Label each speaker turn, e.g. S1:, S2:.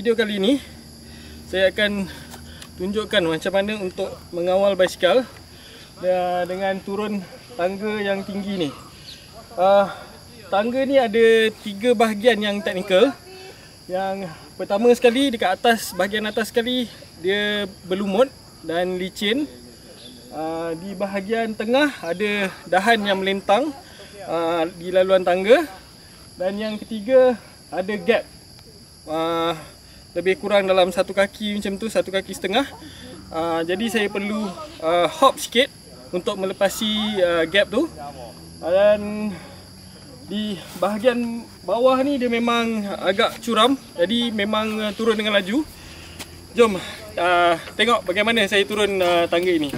S1: video kali ini saya akan tunjukkan macam mana untuk mengawal basikal dengan turun tangga yang tinggi ni. Tangga ni ada 3 bahagian yang teknikal. Yang pertama sekali, dekat atas, bahagian atas sekali dia berlumut dan licin. Di bahagian tengah ada dahan yang melintang di laluan tangga. Dan yang ketiga ada gap, lebih kurang dalam 1 kaki macam tu, 1 kaki setengah. Jadi saya perlu hop sikit untuk melepasi gap tu. Dan di bahagian bawah ni dia memang agak curam, jadi memang turun dengan laju. Jom tengok bagaimana saya turun tangga ini.